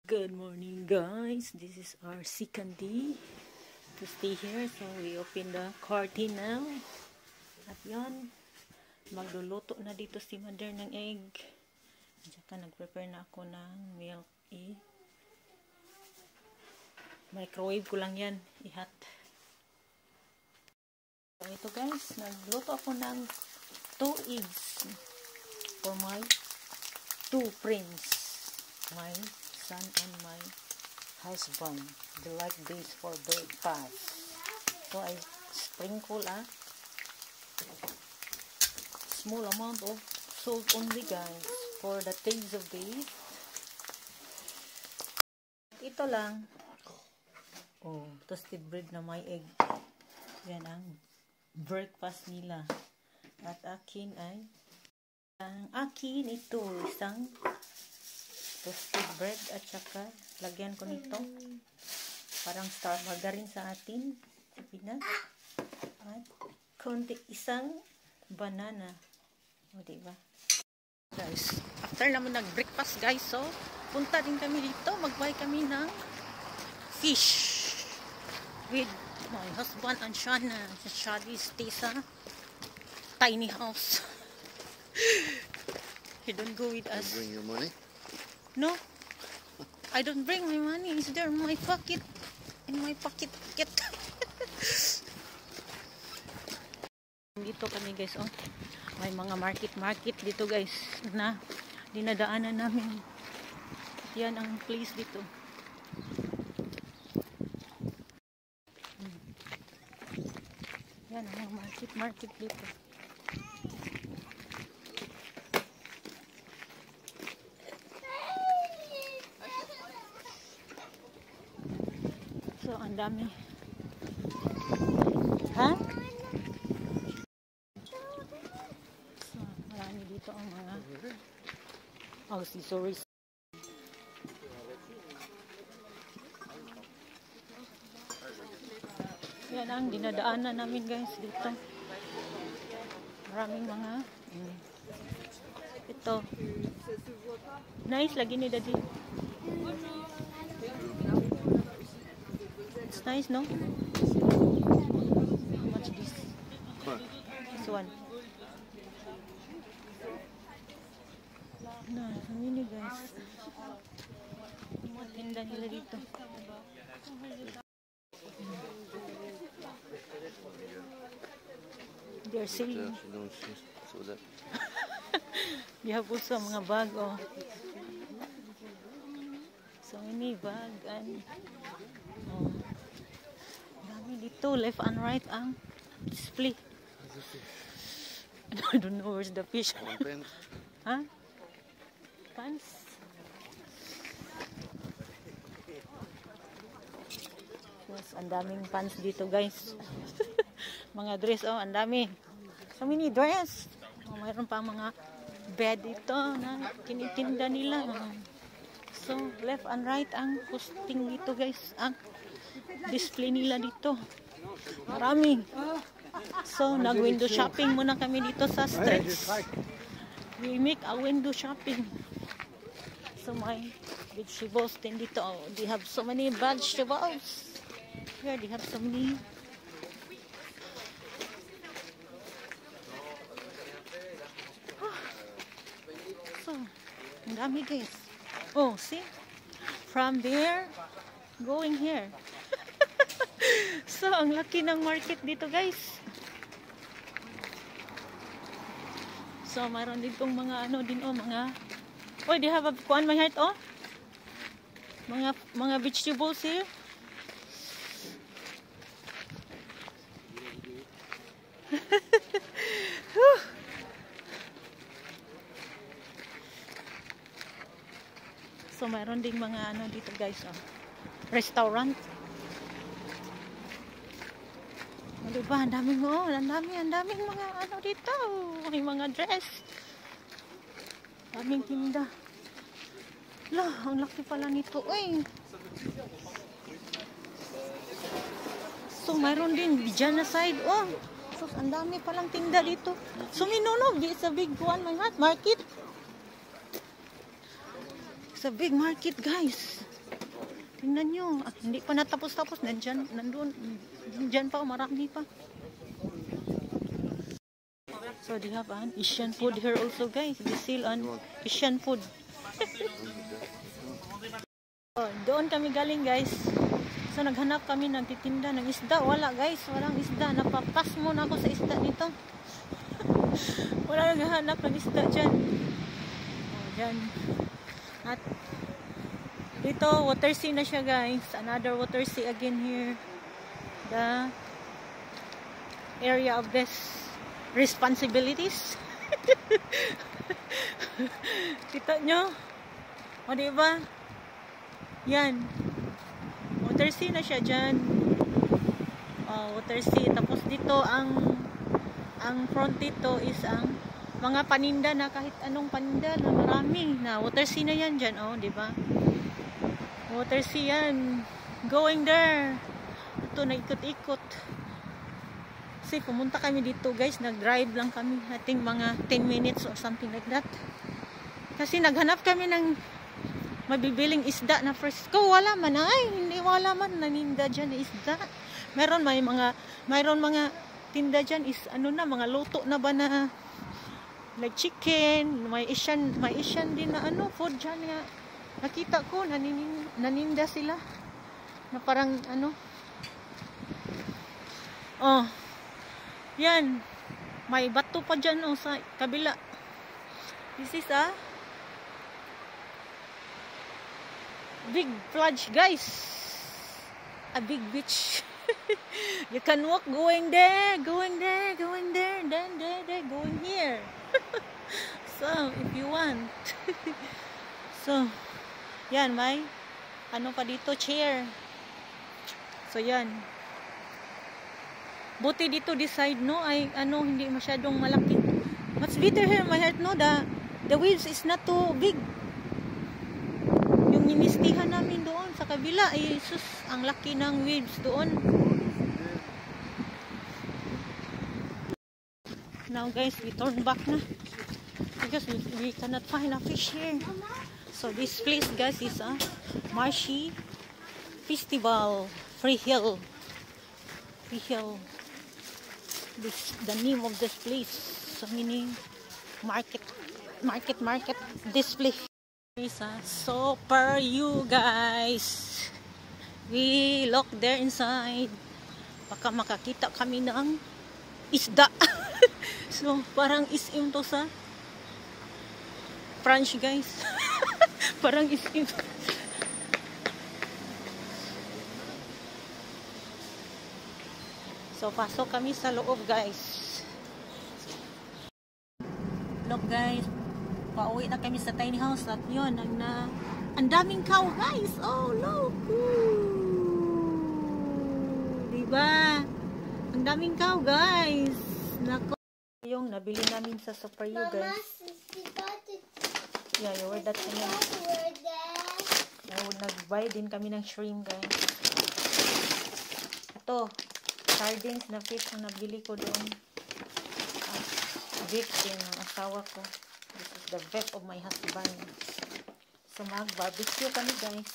Good morning guys, this is our second day to stay here, so we open the curtain now. At yan, magluluto na dito si mother ng egg. Tsaka nag-prepare na ako ng milk microwave ko lang yan, ihat. So ito guys, nagluto ako ng 2 eggs for my 2 friends, my son and my husband. They like this for breakfast. So I sprinkle a small amount of salt only guys for the taste of this. Ito lang. Oh, toasted bread na may egg. Yan ang breakfast nila. At akin ay ito isang toasted bread at saka lagyan ko nito parang star margarine sa atin sa Pinas at konti isang banana. O diba guys, after naman nag breakfast guys, so punta din kami dito, magbuy kami ng fish with my husband and Shana. Shadi stays sa tiny house. He don't go with us. You bring your money? No, I don't bring my money. It's there in my pocket. In my pocket. Dito kami guys, oh. May mga market dito guys na dinadaanan namin. Yan ang place dito. Yan ang market dito. So, ang dami. Ha? So, marami dito ang mga accessories. Yan ang dinadaanan namin guys dito. Maraming mga ito. Nice lagi ni daddy. It's nice, no? How much this? This one. Na, ini guys. Mga tinda nila dito. They're selling. They have also mga bag, oh. So many bag and dito, left and right ang display. I don't know where's the fish. Huh? Pants? Yes, ang daming pants dito guys. Mga dress, oh, ang dami. So many dress. Oh, mayroon pa mga bed dito na kinitinda nila. So, left and right ang posting dito guys. Ang display nila dito. Marami. So, nag-window shopping muna kami dito sa streets. We make a window shopping. So, my vegetables din dito. Oh, they have so many vegetables. Here, they have so many. So, ang dami guys. Oh, see? From there, going here. So, ang laki ng market dito guys. So, mayroon din tong mga ano din, oh, mga oh, they have a kuan my heart, oh. Mga vegetables here. So, mayroon ding mga ano dito guys, oh. Restaurant. O, diba? Ang daming, oh. Ang daming mga ano dito. May mga dress. Daming tinda. Lah, ang laki pala nito. Uy. So, mayroon din dyan na side, oh. So, ang dami palang tinda dito. So, minunog. It's a big one, my heart. Market. It's a big market, guys. Tingnan nyo. Hindi pa natapos-tapos. Nandyan pa. Marami pa. So, they have an Asian food here also, guys. They sell an Asian food. Oh, doon kami galing, guys. So, naghanap kami, nagtitinda ng isda. Wala, guys. Walang isda. Napapas muna ako sa isda nito. Wala naghahanap ng isda dyan. Oh, dyan. At dito, water sea na siya, guys. Another water sea again here. The area of this responsibilities. Kita nyo? O, diba? Yan. Water sea na siya dyan. O, water sea. Tapos dito, ang front dito is ang mga paninda na kahit anong paninda na marami na water sea na yan dyan. O, diba? Water sea yan. Going there. Ito, naikot-ikot. Kasi pumunta kami dito, guys. Nag-drive lang kami. I think mga 10 minutes or something like that. Kasi naghanap kami ng mabibiling isda na fresco. Wala man. Ay, hindi wala man. Naninda dyan na isda. Mayroon mga tinda dyan is ano na, mga luto na ba na like chicken. May Asian din na ano, food dyan nga. Nakita ko, naninda sila. Na parang ano. Oh. Yan. May bato pa dyan oh, sa kabila. This is a big plage, guys. A big beach. You can walk going there, going there, going there, then there, going here. So, if you want. So, yan, may ano pa dito, chair. So, yan. Buti dito this side, no, ay ano, hindi masyadong malaki. What's better here, my heart, no, the waves is not too big. Yung ninistihan namin doon sa kabila, ay sus, ang laki ng waves doon. Now guys, we turn back na because we cannot find a fish here. So this place, guys, is a Marshy Festival, Free Hill. This the name of this place. So meaning market display. So per you guys, we look there inside. Baka makakita kami ng isda. So parang isim to sa French, guys. Parang isim. So, pasok kami sa loob, guys. Look, guys. Pauwi na kami sa tiny house. At yun, ang daming cow, guys. Oh, look. Diba? Ang daming cow, guys. Nako. Yung nabili namin sa Super U, guys. Yeah, you were that thing. Nag-buy din kami ng shrimp, guys. Ito. Sardines na fish ang nabili ko doon. Beef din ng asawa ko. This is the vet of my husband. So mag-barbecue kami, guys.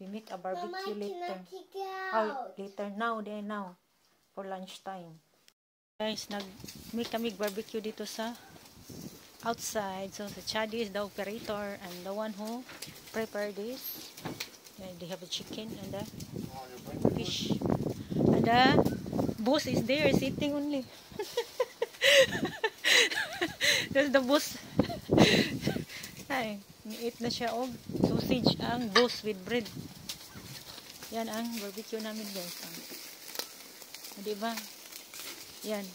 We make a barbecue later. Oh, later. Now. For lunchtime. Guys, nag-make kami barbecue dito sa outside. So the Chadi is the operator and the one who prepared this. And they have a chicken and a fish. And the boss is there sitting only. That's the boss. Ay, ni-eat na siya og sausage ang boss with bread. Yan ang barbecue namin, guys. Diba? Yan.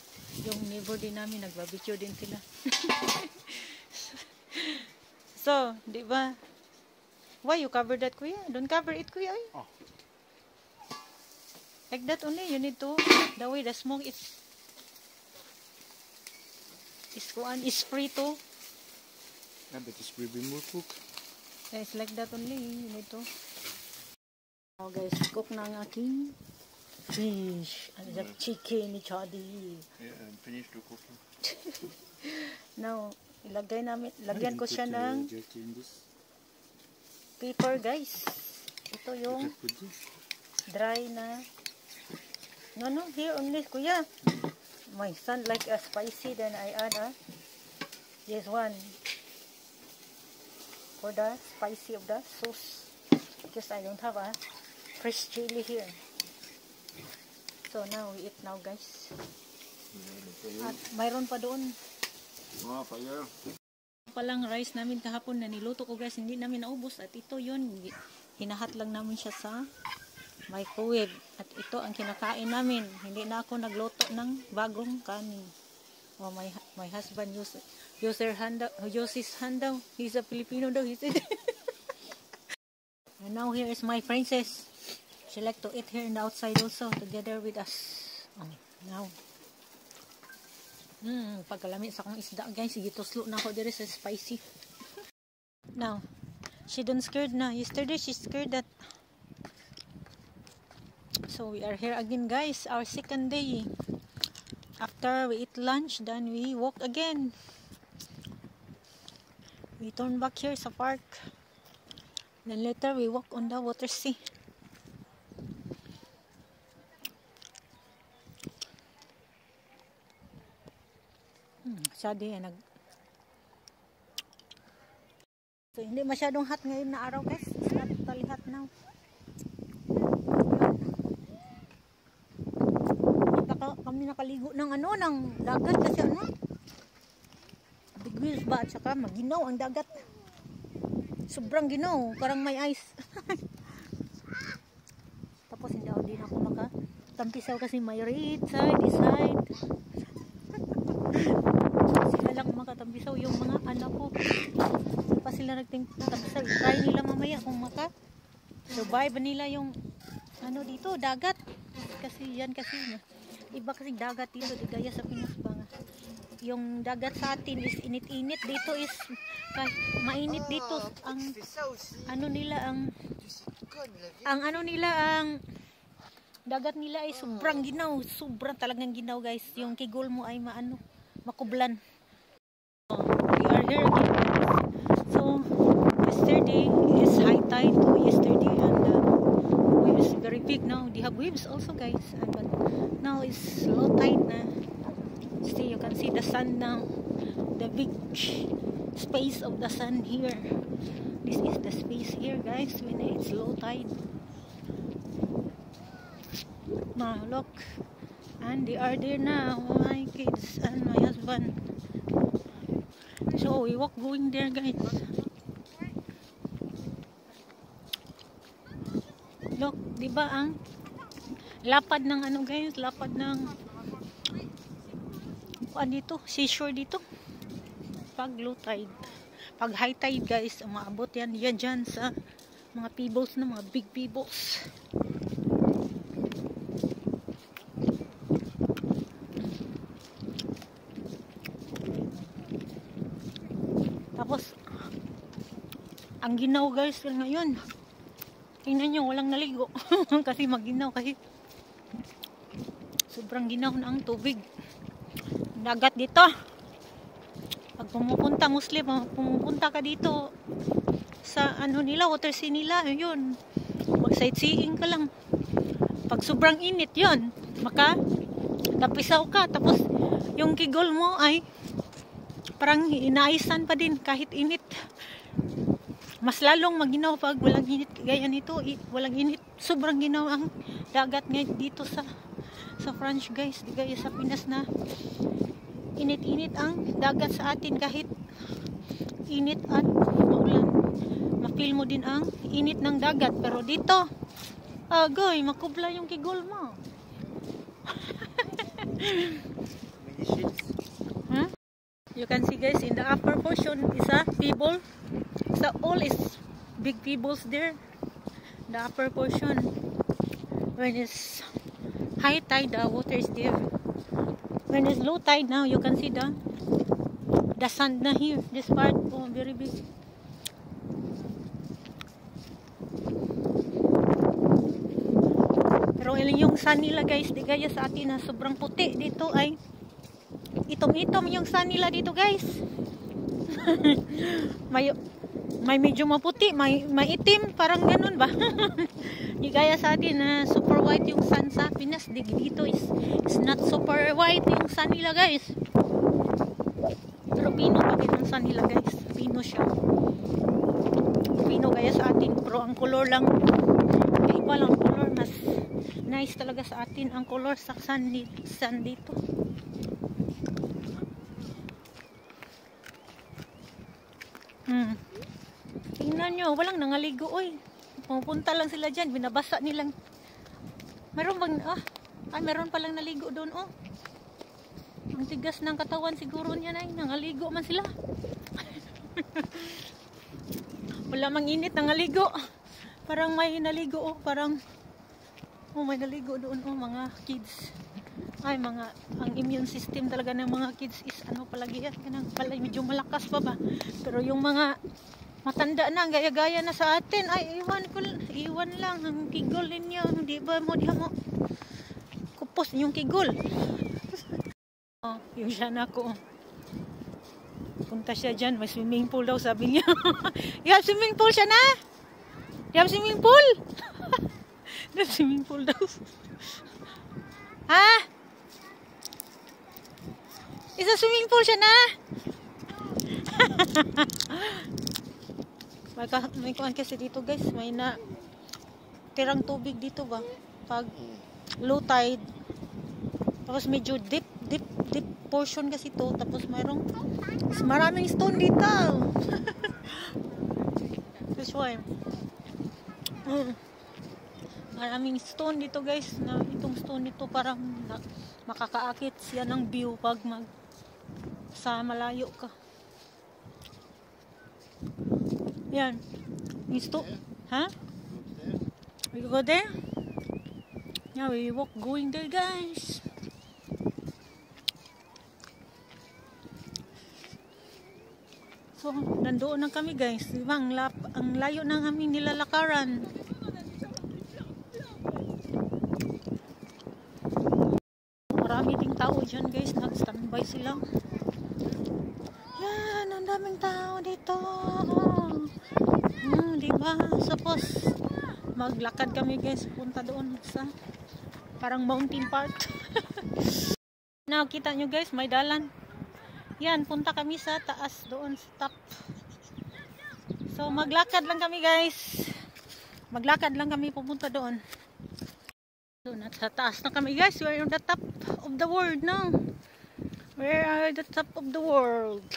Yung neighbor din namin, nag-barbecue din sila. So, diba? Why you cover that, kuya? Don't cover it, kuya. Oh. Like that only, you need to, the way the smoke is free to. Yeah, but this will be more cook. Yeah, it's like that only, you need to. Now guys, cook na ang aking fish. And the chicken ni Chadi. Yeah, I'm finished to cooking. Now, lagyan ko siya ng paper, guys. Ito yung dry na. No, here only, kuya. My son like a spicy, then I add this one for the spicy of the sauce. Because I don't have a fresh chili here. So now we eat now, guys. At mayroon pa doon. Palang rice namin kahapon na niluto ko, guys, hindi namin naubos. At ito yun, hinahat lang namin siya sa microwave. At ito ang kinakain namin. Hindi na ako nagluto ng bagong kanin. Oh, my husband uses his hand daw. He's a Filipino daw, he said. And now here is my princess. She like to eat here in the outside also together with us. Now. Pagkalami sa akong isda, guys, gituslo na ako dire sa spicy. Now, she don't scared na. Yesterday she scared that. So we are here again, guys, our second day. After we eat lunch, then we walk again. We turn back here sa park. Then later we walk on the water sea. Sadi So hindi masyadong hot ngayon na araw, guys. It's not totally hot now. Kami nakaligo ng ng dagat kasi big waves ba, at saka maginaw ang dagat. Sobrang ginaw, parang may ice. Tapos hindi ako makatampisaw kasi may right side, this side. Sila lang makatampisaw, yung mga anak ko. Hindi pa sila nagtampisaw. Try nila mamaya kung survive nila yung dito, dagat. Kasi yan kasi iba kasi dagat dito, di gaya sa Pinas ba nga. Yung dagat sa atin is init-init, dito is mainit dito. Ang dagat nila ay sobrang ginaw, sobrang talagang ginaw, guys. Yung kigol mo ay makublan. We are here again, guys. So yesterday is high tide yesterday, and waves very big now. They have waves also, guys, but now it's low tide na. See, you can see the sun now, the big space of the sun here. This is the space here, guys, when it's low tide. Now look, and they are there now, my kids and my husband. So we walk going there, guys. Look, diba ang lapad ng guys, lapad ng dito, seashore dito. Pag low tide, pag high tide, guys, umaabot yan dyan sa mga pebbles na mga big pebbles. Tapos ang ginaw, guys, ngayon. Tingnan nyo, walang naligo. Kasi maginaw, kasi sobrang ginaw na ang tubig. Dagat dito. Pag pumupunta pumupunta ka dito sa nila, water sea nila, yun. Mag sightseeing ka lang. Pag sobrang init, yun, tapisaw ka. Tapos yung kigol mo ay parang inaisan pa din kahit init. Mas lalong maginaw pag walang init. Gaya nito, walang init. Sobrang ginaw ang dagat ngayon dito sa France, guys. Di gaya sa Pinas na init-init ang dagat sa atin. Kahit init at maulan, ma-feel mo din ang init ng dagat. Pero dito, agoy, makubla yung kigol mo. Huh? You can see, guys, in the upper portion is a pebble. So all is big pebbles there. The upper portion. When it's high tide, the water is there. When it's low tide now, you can see the sand na here. This part, very big. Pero yung sun nila, guys, di gaya sa atin na sobrang puti. Dito ay itom-itom yung sun nila dito, guys. may medyo maputi, may maitim, parang ganun ba? Di gaya sa atin na super white yung sun sa Pinas. Dito is not super white yung sun nila guys. Pero pino pa din ang sun nila guys. Pino siya. Pino gaya sa atin. Pero ang color lang, iba lang color. Mas nice talaga sa atin ang color sa sun dito. Tingnan nyo, walang nangaligo oy. Pupunta lang sila dyan, binabasa nilang. Meron bang, meron palang naligo doon oh. Ang tigas ng katawan siguro niya na, nangaligo man sila. Wala mang init, nangaligo. Parang may naligo oh, parang may naligo doon oh, mga kids. Ay, ang immune system talaga ng mga kids is palagi yan, medyo malakas pa ba. Pero yung mga matanda na, gaya-gaya na sa atin, ay iwan lang ang kigol ninyo, di ba mo kupos yung kigol. Yung siya na ko, punta siya dyan, may swimming pool daw, sabi niya. You have swimming pool siya na? You have swimming pool? You have swimming pool daw. Ha? Isa swimming pool siya na? May kuhan kasi dito guys, may na tirang tubig dito ba pag low tide, tapos medyo deep portion kasi to, tapos maraming stone dito. That's why maraming stone dito guys, na itong stone dito parang makakaakit siya ng view pag sa malayo ka. Yan. Huh? We go there? Yeah, we going there guys. So, nandoon na kami guys. Diba, ang layo ng aming nilalakaran. Marami ding tao dyan guys. Nag-standby sila. Yan, ang daming tao dito. Diba? Suppose maglakad kami guys, punta doon sa parang mountain park. Now, kita nyo guys, may dalan. Yan, punta kami sa taas doon sa top. So, maglakad lang kami guys. Maglakad lang kami pupunta doon. So, nasa taas na kami guys. We're on the top of the world now. Where are the top of the world?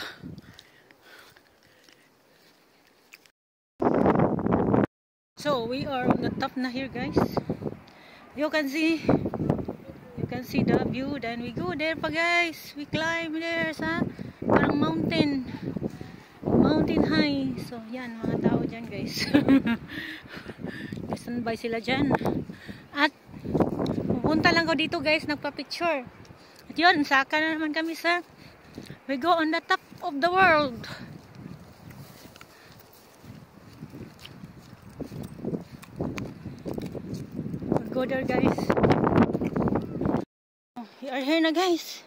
So we are on the top na here guys. You can see the view. Then we go there pa guys. We climb there sa parang mountain high. So yan, mga tao dyan guys. Standby sila dyan. At pupunta lang ko dito guys, nagpa-picture. At yun, saka na naman kami sa we go on the top of the world. We'll go there guys. We are here na guys.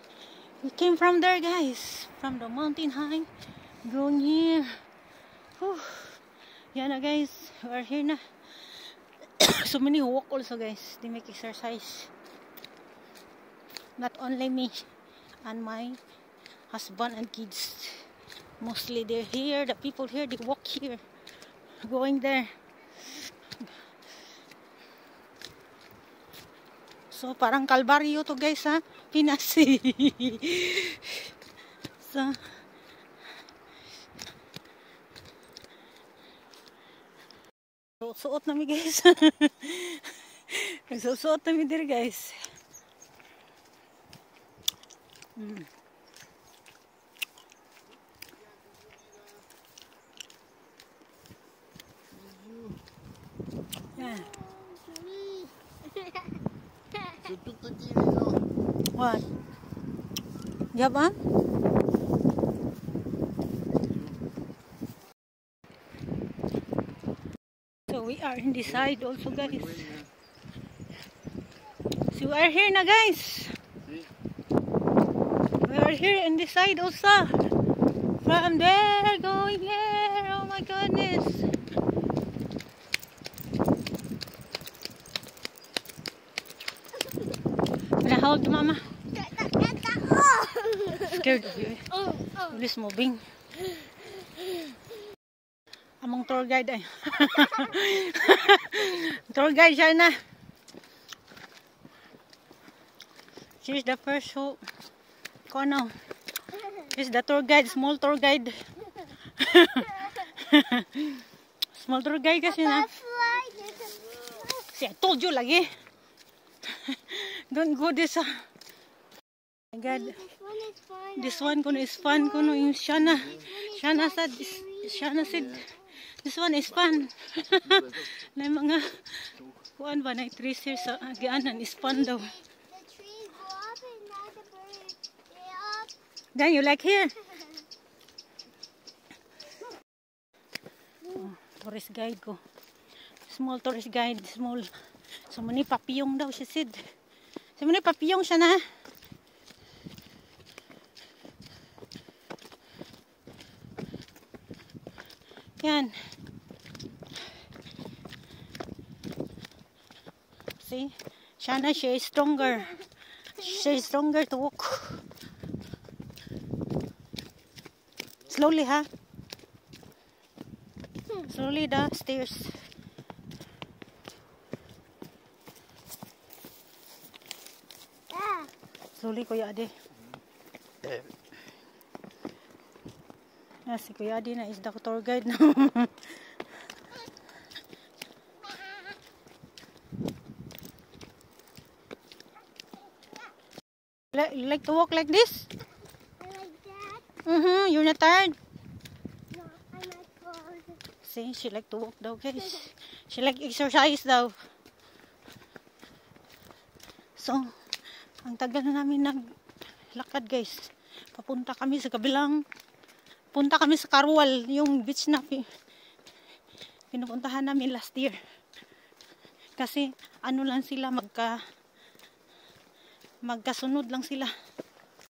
We came from there guys. From the mountain high. Going here. Whew. Yan na guys. We are here na. So many walk also guys. They make exercise. Not only me and my husband and kids. Mostly they're here. The people here, they walk here. Going there. So parang kalbaryo to guys ha. Pinas. So suot namin guys. Nagsusuot namin dir guys. Yeah. What? Yeah, ba? So we are in this side also guys. So we are here na guys. We are here in this side also. From there, going there. Oh my goodness. Can I hold you, Mama? Scared of you. Please moving. Among tour guide ay. Tour guide siya na. She's the first who. Kono. She's the tour guide, small tour guide. Small tour guide kasi na. See, I told you lagi. Don't go this. Oh my God. This one kuno is fun. Kuno yung Shana. Shana said this one is fun. Na mga kuan ba na trees here sa agianan is fun daw. Then you like here? Oh, tourist guide ko. Small tourist guide, small. So many papillon daw, she said. So many papillon siya na. Yan. See? Shana, she is stronger. She is stronger to walk. Slowly, ha? Slowly the stairs. Slowly, Kuya Ade. Si Kuya Ade na is the tour guide now. You like to walk like this? You're not tired? No, I'm not cold. See, she like to walk daw, guys. She like exercise daw. So, ang tagal na namin naglakad, guys. Punta kami sa Carwal, yung beach na pinupuntahan namin last year. Kasi, ano lang sila, magkasunod lang sila.